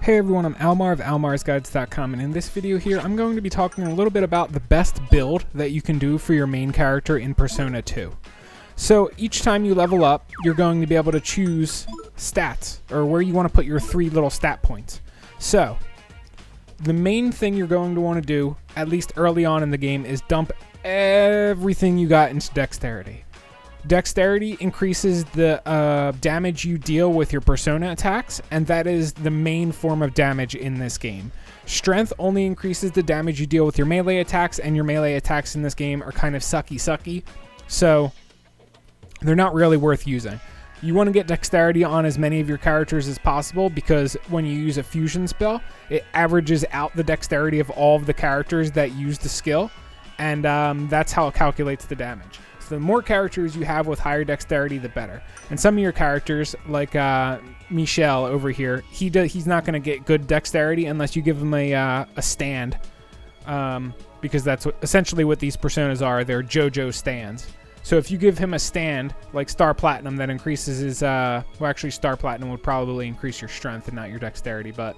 Hey everyone, I'm Almar of almarsguides.com, and in this video here I'm going to be talking a little bit about the best build that you can do for your main character in Persona 2. So each time you level up, you're going to be able to choose stats, or where you want to put your 3 little stat points. So the main thing you're going to want to do, at least early on in the game, is dump everything you got into Dexterity. Dexterity increases the damage you deal with your Persona attacks, and that is the main form of damage in this game. Strength only increases the damage you deal with your melee attacks, and your melee attacks in this game are kind of sucky, so they're not really worth using. You want to get Dexterity on as many of your characters as possible, because when you use a fusion spell, it averages out the Dexterity of all of the characters that use the skill, and that's how it calculates the damage. The more characters you have with higher Dexterity, the better. And some of your characters, like Michel over here, he's not going to get good Dexterity unless you give him a stand, because that's essentially what these personas are. They're JoJo stands. So if you give him a stand, like Star Platinum, that increases his... well, actually, Star Platinum would probably increase your strength and not your Dexterity, but...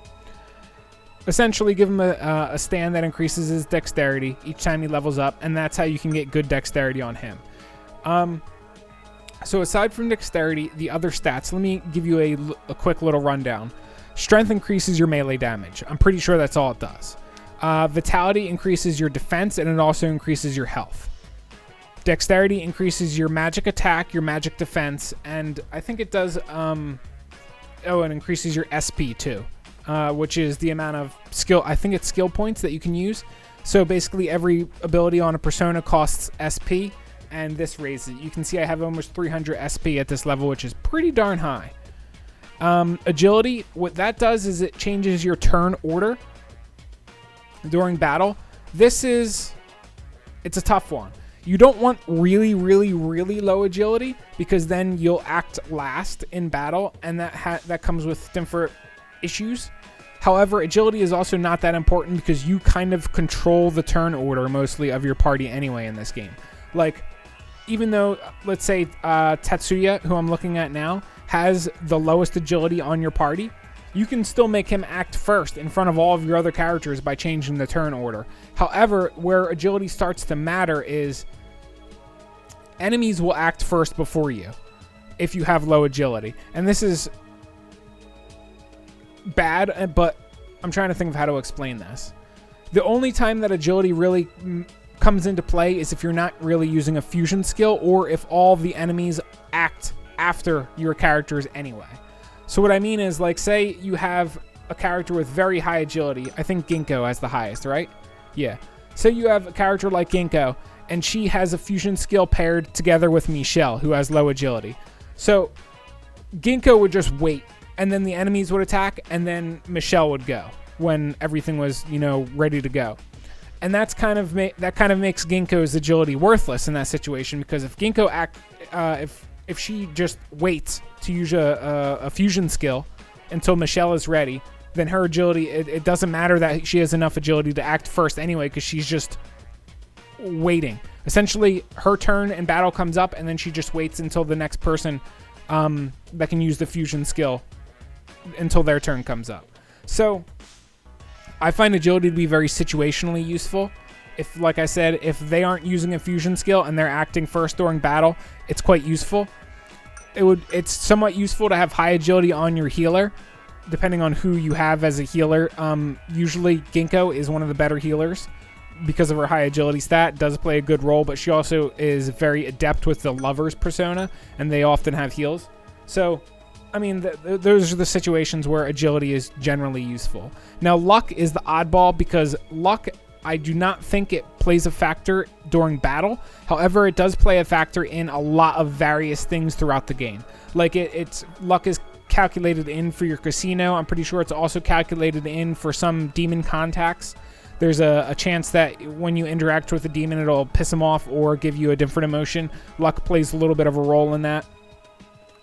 essentially give him a stand that increases his Dexterity each time he levels up, and that's how you can get good Dexterity on him. So aside from Dexterity, the other stats, let me give you a quick little rundown. Strength increases your melee damage. I'm pretty sure that's all it does. Vitality increases your defense, and it also increases your health. Dexterity increases your magic attack, your magic defense, and I think it does, it increases your SP too, which is the amount of skill, I think it's skill points that you can use. So basically every ability on a persona costs SP, and this raises it. You can see I have almost 300 SP at this level, which is pretty darn high. Agility, what that does is it changes your turn order during battle. It's a tough one. You don't want really low agility, because then you'll act last in battle, and that comes with different issues. However, agility is also not that important, because you kind of control the turn order mostly of your party anyway in this game. Like, even though, let's say, Tatsuya, who I'm looking at now, has the lowest agility on your party, you can still make him act first in front of all of your other characters by changing the turn order. However, where agility starts to matter is enemies will act first before you if you have low agility. And this is bad, but I'm trying to think of how to explain this. The only time that agility really comes into play is if you're not really using a fusion skill, or if all the enemies act after your characters anyway. So what I mean is, like, say you have a character with very high agility. I think Ginkgo has the highest, right? Yeah. So you have a character like Ginkgo, and she has a fusion skill paired together with Michel, who has low agility. So Ginkgo would just wait, and then the enemies would attack, and then Michel would go when everything was, ready to go. And that kind of makes Ginkgo's agility worthless in that situation, because if Ginkgo if she just waits to use a fusion skill until Michel is ready, then her agility, it doesn't matter that she has enough agility to act first anyway, because she's just waiting. Essentially, her turn in battle comes up, and then she just waits until the next person that can use the fusion skill until their turn comes up. So I find agility to be very situationally useful. If, like I said, if they aren't using a fusion skill and they're acting first during battle, it's quite useful. It's somewhat useful to have high agility on your healer, depending on who you have as a healer. Usually Ginkgo is one of the better healers because of her high agility stat. Does play a good role, but she also is very adept with the lover's persona, and they often have heals. So, I mean, those are the situations where agility is generally useful. Now, luck is the oddball, because luck, I do not think it plays a factor during battle. However, it does play a factor in a lot of various things throughout the game. Like, luck is calculated in for your casino. I'm pretty sure it's also calculated in for some demon contacts. There's a chance that when you interact with a demon, it'll piss him off or give you a different emotion. Luck plays a little bit of a role in that.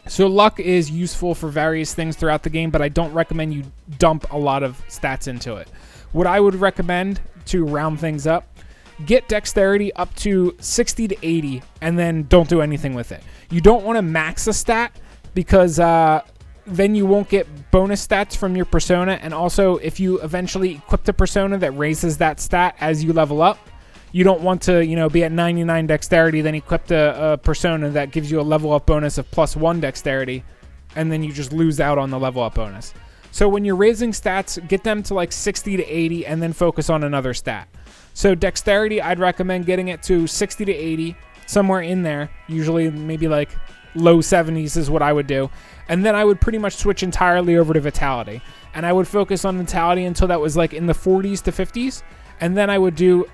So luck is useful for various things throughout the game, but I don't recommend you dump a lot of stats into it. What I would recommend to round things up, get Dexterity up to 60 to 80, and then don't do anything with it. You don't want to max a stat, because then you won't get bonus stats from your persona. And also, if you eventually equip the persona that raises that stat as you level up, you don't want to, you know, be at 99 dexterity, then equip a persona that gives you a level up bonus of +1 dexterity, and then you just lose out on the level up bonus. So when you're raising stats, get them to like 60 to 80 and then focus on another stat. So dexterity, I'd recommend getting it to 60 to 80, somewhere in there. Usually maybe like low 70s is what I would do. And then I would pretty much switch entirely over to vitality. And I would focus on vitality until that was like in the 40s to 50s. And then I would do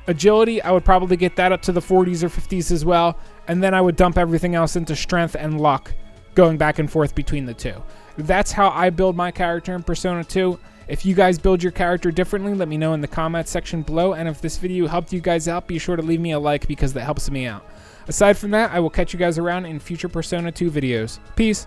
agility. I would probably get that up to the 40s or 50s as well. And then I would dump everything else into strength and luck, going back and forth between the two. That's how I build my character in Persona 2. If you guys build your character differently, let me know in the comments section below. And if this video helped you guys out, be sure to leave me a like because that helps me out. Aside from that, I will catch you guys around in future Persona 2 videos. Peace.